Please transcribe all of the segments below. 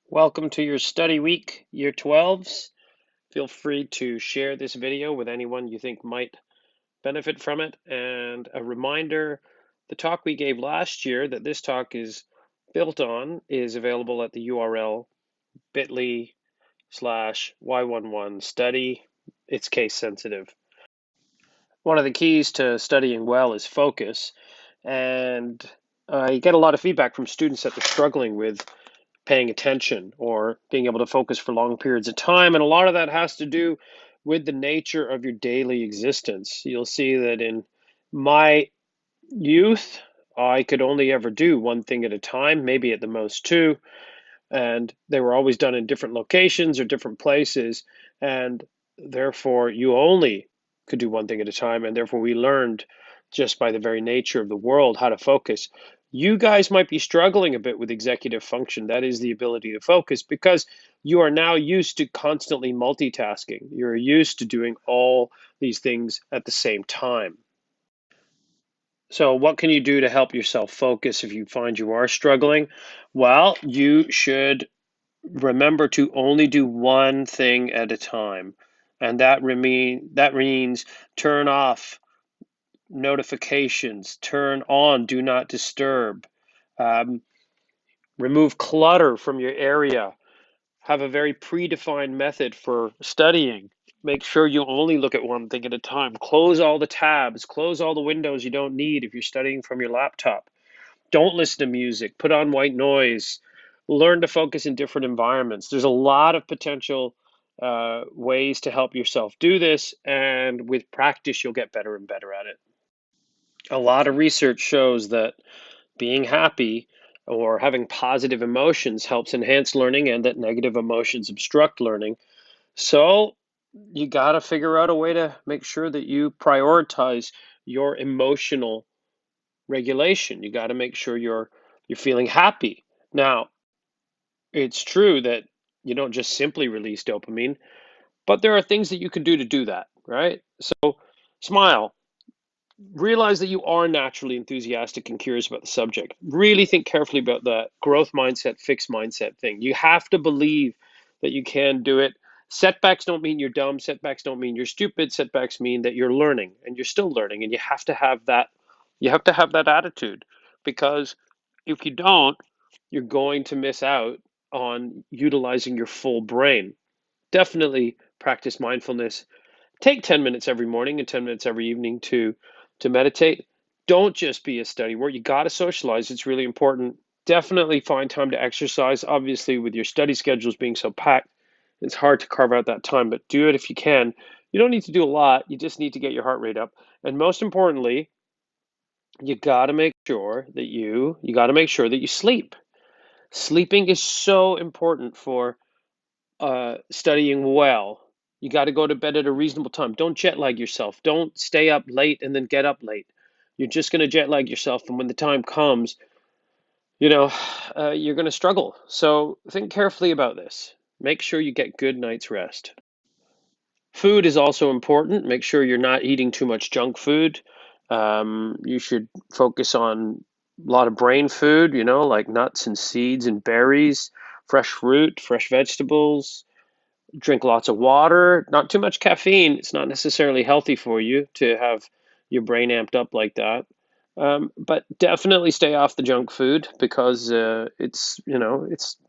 Welcome to your study week, Year 12s. Feel free to share this video with anyone you think might benefit from it. And a reminder, the talk we gave last year that this talk is built on is available at the URL bit.ly/y11study. It's case sensitive. One of the keys to studying well is focus. And I get a lot of feedback from students that they're struggling with paying attention or being able to focus for long periods of time. And a lot of that has to do with the nature of your daily existence. You'll see that in my youth, I could only ever do one thing at a time, maybe at the most two. And they were always done in different locations or different places. And therefore, you only could do one thing at a time. And therefore, we learned just by the very nature of the world how to focus. You guys might be struggling a bit with executive function. That is the ability to focus because you are now used to constantly multitasking. You're used to doing all these things at the same time. So, what can you do to help yourself focus if you find you are struggling? Well, you should remember to only do one thing at a time. And that means turn off notifications, turn on do not disturb, um, remove clutter from your area, have a very predefined method for studying. Make sure you only look at one thing at a time. Close all the tabs, close all the windows you don't need if you're studying from your laptop. Don't listen to music, put on white noise, learn to focus in different environments. There's a lot of potential ways to help yourself do this, and with practice, you'll get better and better at it. A lot of research shows that being happy or having positive emotions helps enhance learning and that negative emotions obstruct learning. So you got to figure out a way to make sure that you prioritize your emotional regulation. You got to make sure you're feeling happy. Now, it's true that you don't just simply release dopamine, but there are things that you can do to do that, right? So smile. Realize that you are naturally enthusiastic and curious about the subject. Really think carefully about the growth mindset, fixed mindset thing. You have to believe that you can do it. Setbacks don't mean you're dumb. Setbacks don't mean you're stupid. Setbacks mean that you're learning and you're still learning, and you have to have that. You have to have that attitude, because if you don't, you're going to miss out on utilizing your full brain. Definitely practice mindfulness. Take 10 minutes every morning and 10 minutes every evening to meditate. Don't just be a study where you got to socialize. It's really important. Definitely find time to exercise. Obviously, with your study schedules being so packed, it's hard to carve out that time, but do it if you can. You don't need to do a lot. You just need to get your heart rate up. And most importantly, you got to make sure that you sleep. Sleeping is so important for studying well. You got to go to bed at a reasonable time. Don't jet lag yourself. Don't stay up late and then get up late. You're just going to jet lag yourself, and when the time comes, you know, you're going to struggle. So think carefully about this. Make sure you get good night's rest. Food is also important. Make sure you're not eating too much junk food. You should focus on a lot of brain food, like nuts and seeds and berries, fresh fruit, fresh vegetables. Drink lots of water, not too much caffeine. It's not necessarily healthy for you to have your brain amped up like that. But definitely stay off the junk food because it's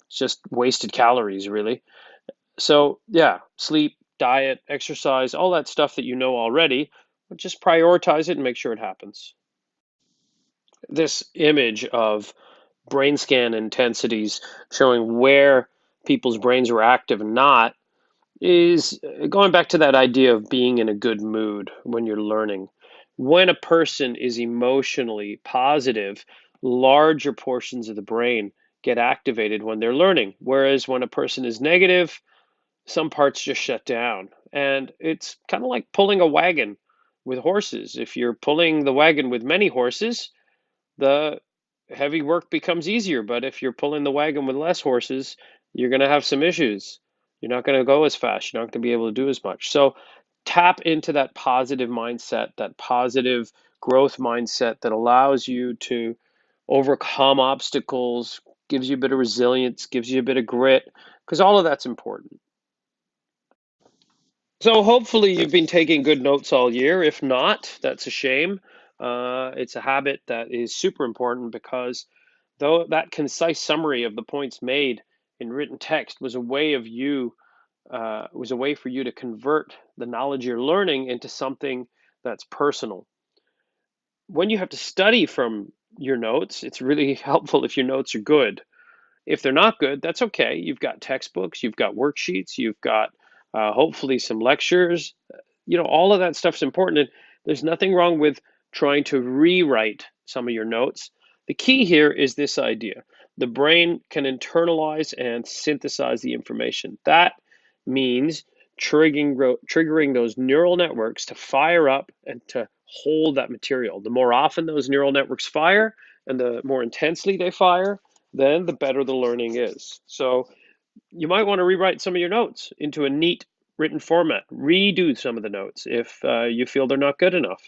just wasted calories, really. So, yeah, sleep, diet, exercise, all that stuff that you know already, but just prioritize it and make sure it happens. This image of brain scan intensities showing where people's brains were active and not is going back to that idea of being in a good mood when you're learning. When a person is emotionally positive, larger portions of the brain get activated when they're learning. Whereas when a person is negative, some parts just shut down. And it's kind of like pulling a wagon with horses. If you're pulling the wagon with many horses, the heavy work becomes easier. But if you're pulling the wagon with less horses, you're going to have some issues. You're not going to go as fast. You're not going to be able to do as much. So tap into that positive mindset, that positive growth mindset that allows you to overcome obstacles, gives you a bit of resilience, gives you a bit of grit, because all of that's important. So hopefully you've been taking good notes all year. If not, that's a shame. It's a habit that is super important because though that concise summary of the points made in written text was a way of you was a way for you to convert the knowledge you're learning into something that's personal. When you have to study from your notes, it's really helpful if your notes are good. If they're not good, that's okay. You've got textbooks, you've got worksheets, you've got hopefully some lectures. All of that stuff's important. And there's nothing wrong with trying to rewrite some of your notes. The key here is this idea: the brain can internalize and synthesize the information. That means triggering those neural networks to fire up and to hold that material. The more often those neural networks fire and the more intensely they fire, then the better the learning is. So you might want to rewrite some of your notes into a neat written format. Redo some of the notes if you feel they're not good enough.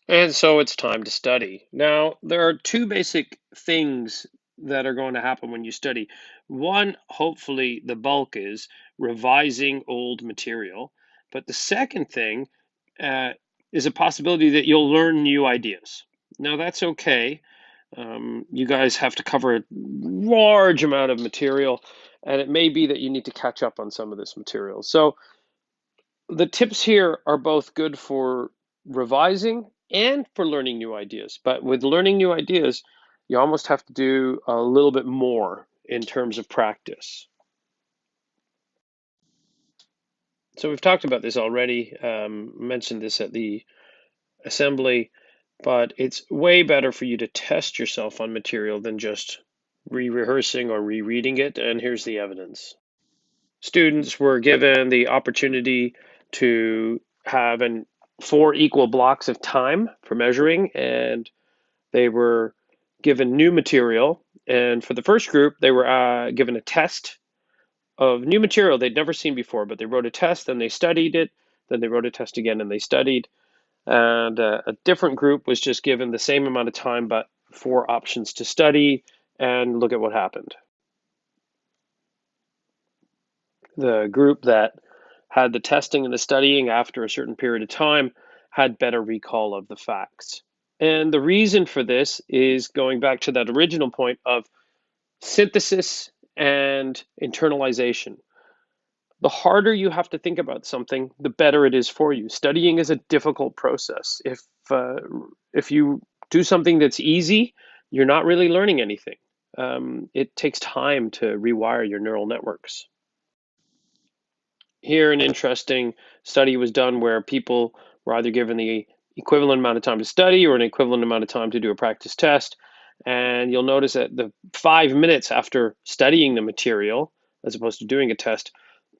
And so it's time to study. Now, there are two basic things that are going to happen when you study. One, hopefully, the bulk is revising old material. But the second thing uh, is a possibility that you'll learn new ideas. Now, that's okay. You guys have to cover a large amount of material, and it may be that you need to catch up on some of this material. So the tips here are both good for revising and for learning new ideas. But with learning new ideas, you almost have to do a little bit more in terms of practice. So we've talked about this already, mentioned this at the assembly, but it's way better for you to test yourself on material than just re-rehearsing or rereading it. And here's the evidence. Students were given the opportunity to have 4 equal blocks of time for measuring, and they were given new material. And for the first group, they were given a test of new material they'd never seen before, but they wrote a test, then they studied it, then they wrote a test again, and they studied. And a different group was just given the same amount of time, but 4 options to study, and look at what happened. The group that had the testing and the studying after a certain period of time had better recall of the facts. And the reason for this is going back to that original point of synthesis and internalization. The harder you have to think about something, the better it is for you. Studying is a difficult process. If you do something that's easy, you're not really learning anything. It takes time to rewire your neural networks. Here, an interesting study was done where people were either given the equivalent amount of time to study or an equivalent amount of time to do a practice test. And you'll notice that the 5 minutes after studying the material, as opposed to doing a test,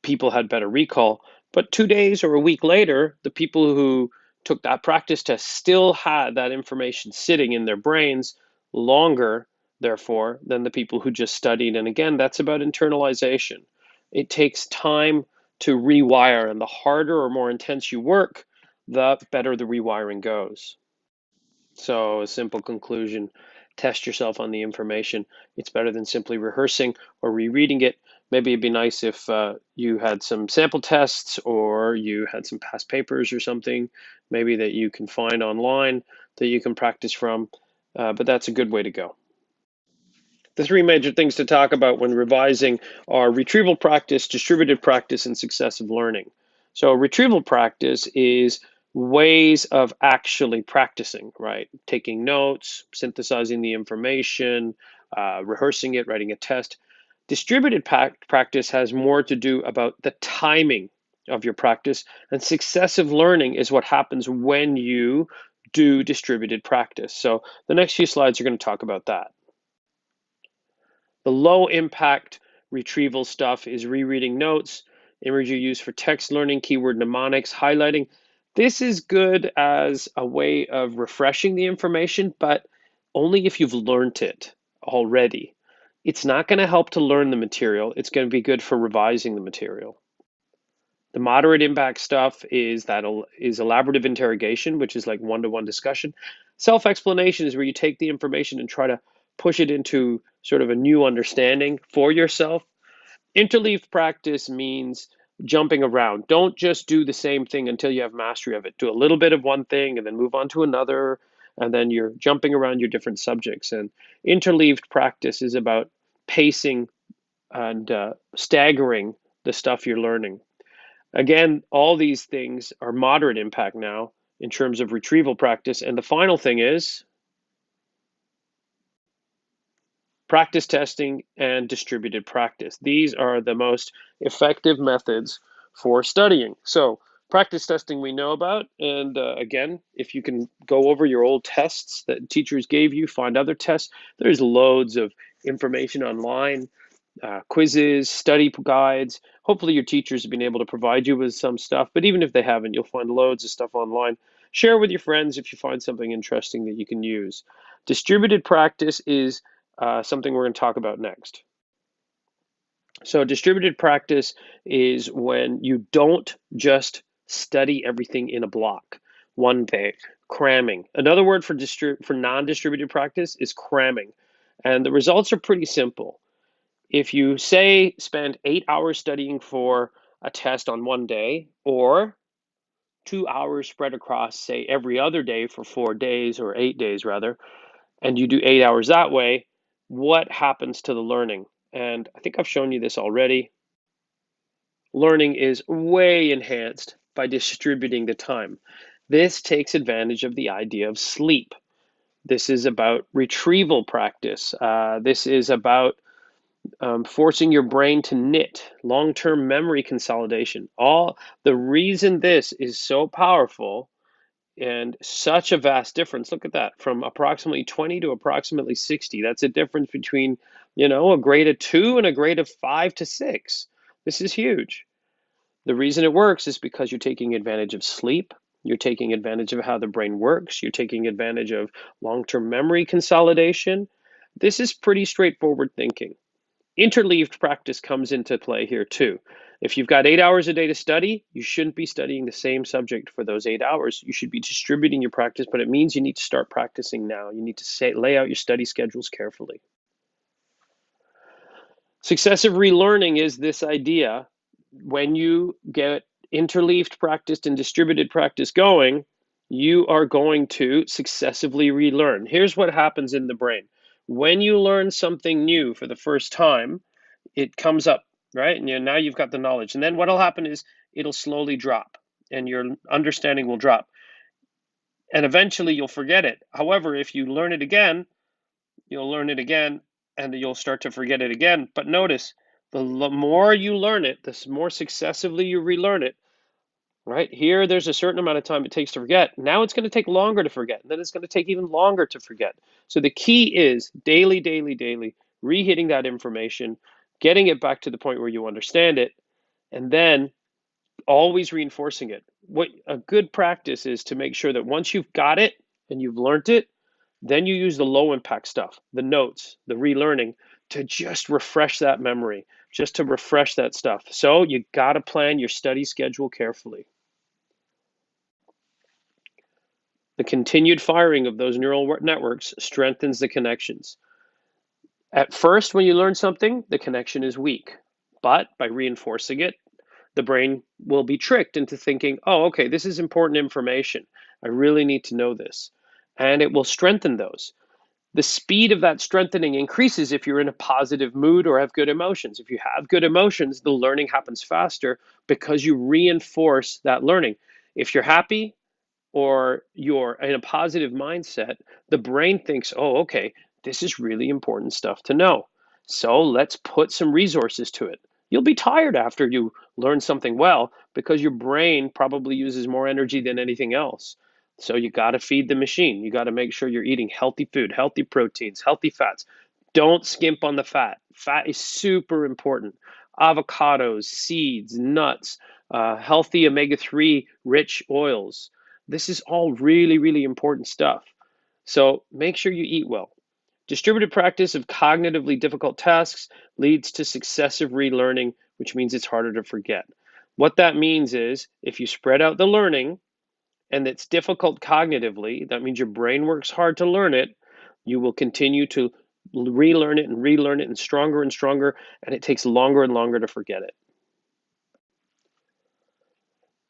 people had better recall. But 2 days or a week later, the people who took that practice test still had that information sitting in their brains longer, therefore, than the people who just studied. And again, that's about internalization. It takes time to rewire, and the harder or more intense you work, the better the rewiring goes. So, a simple conclusion: test yourself on the information. It's better than simply rehearsing or rereading it. Maybe it'd be nice if you had some sample tests or you had some past papers or something, maybe that you can find online that you can practice from. But that's a good way to go. The three major things to talk about when revising are retrieval practice, distributed practice, and successive learning. So retrieval practice is ways of actually practicing, right? Taking notes, synthesizing the information, rehearsing it, writing a test. Distributed practice has more to do about the timing of your practice, and successive learning is what happens when you do distributed practice. So the next few slides are going to talk about that. The low impact retrieval stuff is rereading notes, imagery used for text learning, keyword mnemonics, highlighting. This is good as a way of refreshing the information, but only if you've learned it already. It's not going to help to learn the material. It's going to be good for revising the material. The moderate impact stuff is elaborative interrogation, which is like one-to-one discussion. Self-explanation is where you take the information and try to push it into sort of a new understanding for yourself. Interleaved practice means jumping around. Don't just do the same thing until you have mastery of it. Do a little bit of one thing and then move on to another, and then you're jumping around your different subjects. And interleaved practice is about pacing and staggering the stuff you're learning. Again, all these things are moderate impact now in terms of retrieval practice. And the final thing is practice testing and distributed practice. These are the most effective methods for studying. So practice testing we know about, and again, if you can go over your old tests that teachers gave you, find other tests, there's loads of information online, quizzes, study guides. Hopefully your teachers have been able to provide you with some stuff, but even if they haven't, you'll find loads of stuff online. Share with your friends if you find something interesting that you can use. Distributed practice is something we're going to talk about next. So distributed practice is when you don't just study everything in a block, one day, cramming. Another word for non-distributed practice is cramming. And the results are pretty simple. If you say spend 8 hours studying for a test on one day, or 2 hours spread across, say, every other day for 4 days, or 8 days rather, and you do 8 hours that way, what happens to the learning? And I think I've shown you this already. Learning is way enhanced by distributing the time. This takes advantage of the idea of sleep. This is about retrieval practice. This is about forcing your brain to knit, long-term memory consolidation. All the reason this is so powerful and such a vast difference. Look at that, from approximately 20 to approximately 60. That's a difference between, a grade of 2 and a grade of 5 to 6. This is huge. The reason it works is because you're taking advantage of sleep. You're taking advantage of how the brain works. You're taking advantage of long-term memory consolidation. This is pretty straightforward thinking. Interleaved practice comes into play here too. If you've got 8 hours a day to study, you shouldn't be studying the same subject for those 8 hours. You should be distributing your practice, but it means you need to start practicing now. You need to lay out your study schedules carefully. Successive relearning is this idea. When you get interleaved practice and distributed practice going, you are going to successively relearn. Here's what happens in the brain. When you learn something new for the first time, it comes up, right? And now you've got the knowledge. And then what'll happen is it'll slowly drop and your understanding will drop. And eventually you'll forget it. However, if you learn it again, you'll learn it again and you'll start to forget it again. But notice, the more you learn it, the more successively you relearn it, right? Here, there's a certain amount of time it takes to forget. Now it's going to take longer to forget. And then it's going to take even longer to forget. So the key is daily, daily, daily, re-hitting that information, getting it back to the point where you understand it, and then always reinforcing it. What a good practice is to make sure that once you've got it and you've learned it, then you use the low impact stuff, the notes, the relearning, to just refresh that memory, just to refresh that stuff. So you got to plan your study schedule carefully. The continued firing of those neural networks strengthens the connections. At first, when you learn something, the connection is weak, but by reinforcing it, the brain will be tricked into thinking, oh, okay, this is important information. I really need to know this. And it will strengthen those. The speed of that strengthening increases if you're in a positive mood or have good emotions. If you have good emotions, the learning happens faster because you reinforce that learning. If you're happy or you're in a positive mindset, the brain thinks, oh, okay, this is really important stuff to know. So let's put some resources to it. You'll be tired after you learn something well because your brain probably uses more energy than anything else. So you got to feed the machine. You got to make sure you're eating healthy food, healthy proteins, healthy fats. Don't skimp on the fat. Fat is super important. Avocados, seeds, nuts, healthy omega-3 rich oils. This is all really, really important stuff. So make sure you eat well. Distributed practice of cognitively difficult tasks leads to successive relearning, which means it's harder to forget. What that means is if you spread out the learning and it's difficult cognitively, that means your brain works hard to learn it, you will continue to relearn it and relearn it, and stronger, and it takes longer and longer to forget it.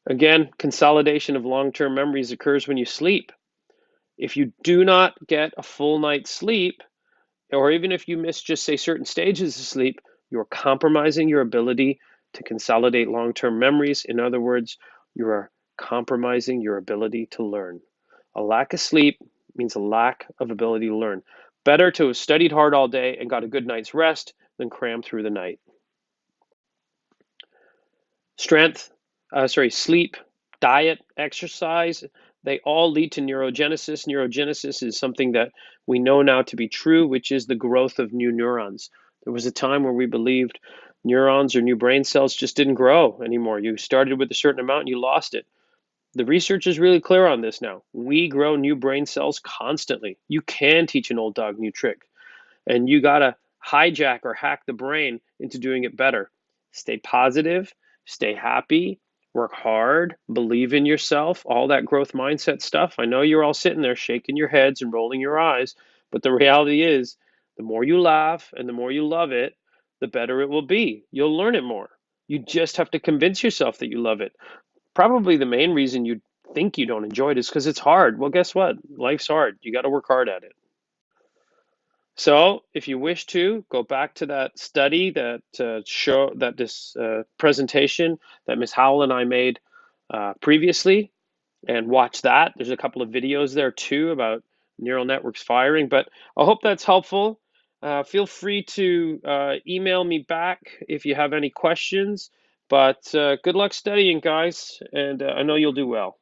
Again, consolidation of long-term memories occurs when you sleep. If you do not get a full night's sleep, or even if you miss just say certain stages of sleep, you're compromising your ability to consolidate long-term memories. In other words, you are compromising your ability to learn. A lack of sleep means a lack of ability to learn. Better to have studied hard all day and got a good night's rest than cram through the night. Sleep, diet, exercise, they all lead to neurogenesis. Neurogenesis is something that we know now to be true, which is the growth of new neurons. There was a time where we believed neurons or new brain cells just didn't grow anymore. You started with a certain amount and you lost it. The research is really clear on this now. We grow new brain cells constantly. You can teach an old dog new trick, and you got to hijack or hack the brain into doing it better. Stay positive, stay happy, work hard, believe in yourself, all that growth mindset stuff. I know you're all sitting there shaking your heads and rolling your eyes, but the reality is the more you laugh and the more you love it, the better it will be. You'll learn it more. You just have to convince yourself that you love it. Probably the main reason you think you don't enjoy it is because it's hard. Well, guess what? Life's hard. You got to work hard at it. So, if you wish to go back to that study, that show, that this presentation that Ms. Howell and I made previously, and watch that. There's a couple of videos there too about neural networks firing. But I hope that's helpful. Feel free to email me back if you have any questions. But good luck studying, guys, and I know you'll do well.